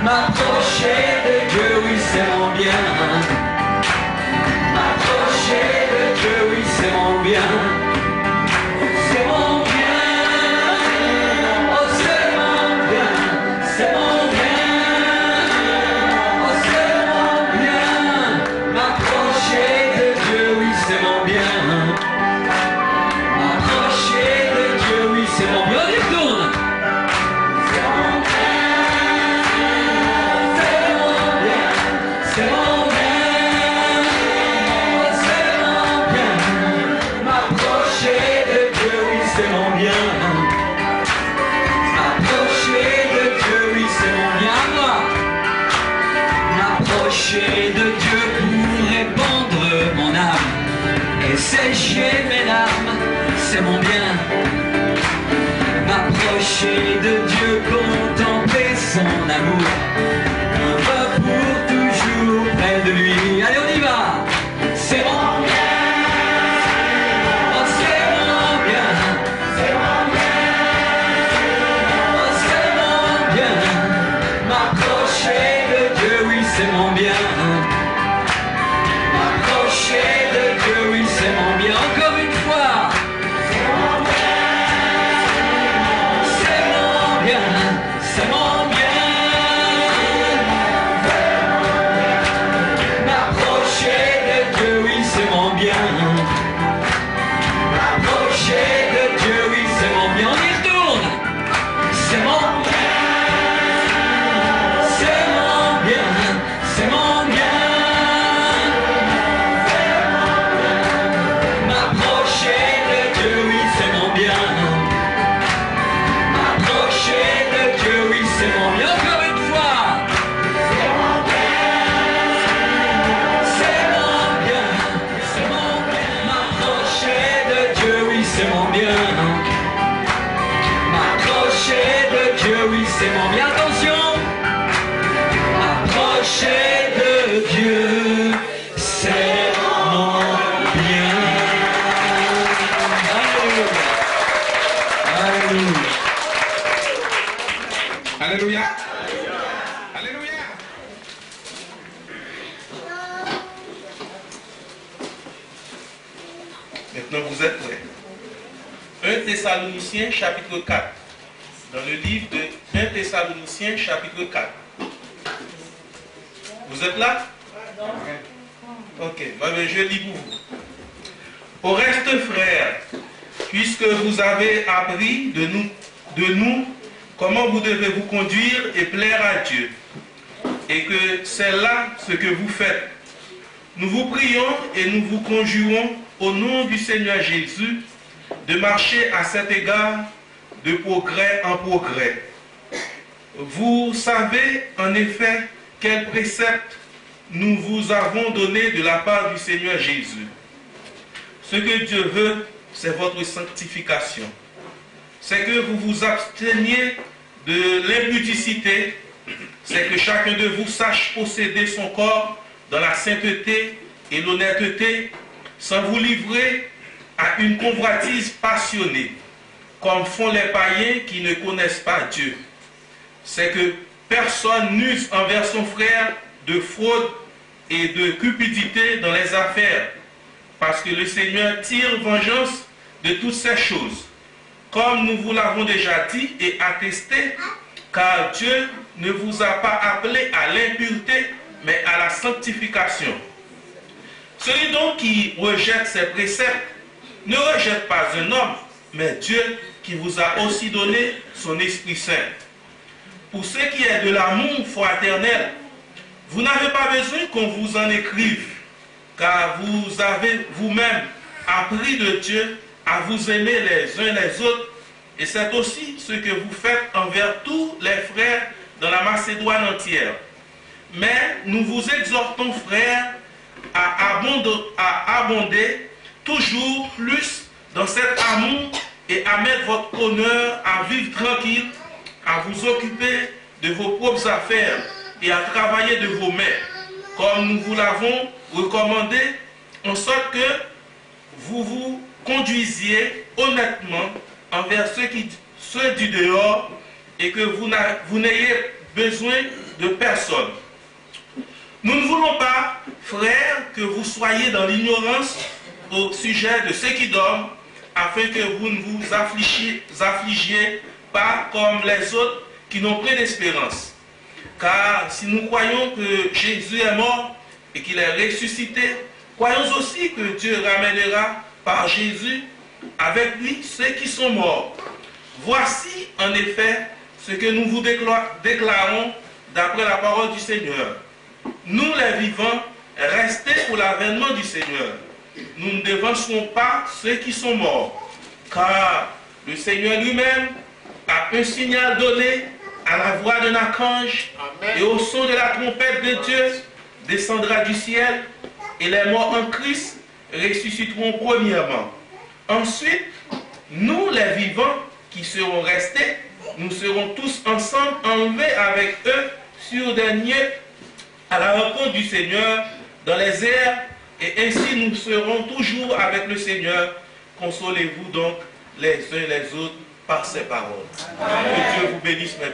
[SPEAKER 5] M'approcher de Dieu, oui, c'est mon bien. M'approcher de Dieu, oui, c'est mon bien. C'est mon bien. Oh, c'est mon bien. C'est mon bien. Oh, c'est mon bien. M'approcher de Dieu, oui, c'est mon bien. M'approcher de Dieu, oui, c'est mon bien. On y retourne. C'est mon bien. C'est mon bien. C'est mon bien. Oh, c'est mon bien. M'approcher de Dieu, oui, c'est mon bien. M'approcher de Dieu, oui, c'est mon bien. À moi. M'approcher de Dieu pour répandre mon âme et sécher mes larmes, c'est mon bien. M'approcher de Dieu, contempler son amour, vivre pour toujours près de lui. Allez, on y va. C'est mon bien. Oh, c'est mon bien. C'est mon bien. Oh, c'est mon bien. M'approcher de Dieu, oui, c'est mon bien. M'approcher de Dieu, oui, c'est mon bien. Encore une fois. C'est mon bien. C'est mon bien. C'est mon bien. M'approcher de Dieu, oui, c'est mon bien. M'approcher de Dieu, oui, c'est mon bien. On y retourne. C'est mon bien. C'est mon bien. C'est mon bien. M'approcher de Dieu, oui, c'est mon bien. M'approcher de Dieu, oui, c'est mon bien. Encore une fois. C'est mon bien. C'est mon bien. C'est mon bien. M'approcher de Dieu, oui, c'est mon bien. M'approcher de Dieu, oui, c'est mon bien. Attention. M'approcher de Dieu, c'est mon bien. Alléluia. Alléluia.
[SPEAKER 3] Alléluia. Alléluia.
[SPEAKER 7] Maintenant, vous êtes prêts. 1 Thessaloniciens, chapitre 4. Dans le livre de 1 Thessaloniciens, chapitre 4. Vous êtes là? Ok, je lis pour vous. Au reste, frères, puisque vous avez appris de nous comment vous devez vous conduire et plaire à Dieu, et que c'est là ce que vous faites, nous vous prions et nous vous conjurons au nom du Seigneur Jésus de marcher à cet égard de progrès en progrès. Vous savez en effet quels préceptes nous vous avons donnés de la part du Seigneur Jésus. Ce que Dieu veut, c'est votre sanctification. C'est que vous vous absteniez de l'impudicité, c'est que chacun de vous sache posséder son corps dans la sainteté et l'honnêteté, sans vous livrer à une convoitise passionnée, comme font les païens qui ne connaissent pas Dieu. C'est que personne n'use envers son frère de fraude et de cupidité dans les affaires, parce que le Seigneur tire vengeance de toutes ces choses, comme nous vous l'avons déjà dit et attesté, car Dieu ne vous a pas appelé à l'impureté, mais à la sanctification. Celui donc qui rejette ces préceptes ne rejette pas un homme, mais Dieu qui vous a aussi donné son Esprit Saint. Pour ce qui est de l'amour fraternel, vous n'avez pas besoin qu'on vous en écrive, car vous avez vous-même appris de Dieu à vous aimer les uns les autres, et c'est aussi ce que vous faites envers tous les frères dans la Macédoine entière. Mais nous vous exhortons, frères, à abonder toujours plus dans cet amour et à mettre votre honneur à vivre tranquille, à vous occuper de vos propres affaires, et à travailler de vos mains, comme nous vous l'avons recommandé, en sorte que vous vous conduisiez honnêtement envers ceux du dehors et que vous n'ayez besoin de personne. Nous ne voulons pas, frères, que vous soyez dans l'ignorance au sujet de ceux qui dorment, afin que vous ne vous affligiez pas comme les autres qui n'ont plus d'espérance. Car si nous croyons que Jésus est mort et qu'il est ressuscité, croyons aussi que Dieu ramènera par Jésus avec lui ceux qui sont morts. Voici en effet ce que nous vous déclarons d'après la parole du Seigneur. Nous les vivants, restés pour l'avènement du Seigneur. Nous ne devancerons pas ceux qui sont morts, car le Seigneur lui-même a un signal donné à la voix d'un archange. Amen. Et au son de la trompette de Dieu descendra du ciel, et les morts en Christ ressusciteront premièrement. Ensuite, nous les vivants qui serons restés, nous serons tous ensemble enlevés avec eux sur des nuées à la rencontre du Seigneur dans les airs, et ainsi nous serons toujours avec le Seigneur. Consolez-vous donc les uns les autres par ses paroles. Amen. Que Dieu vous bénisse, mes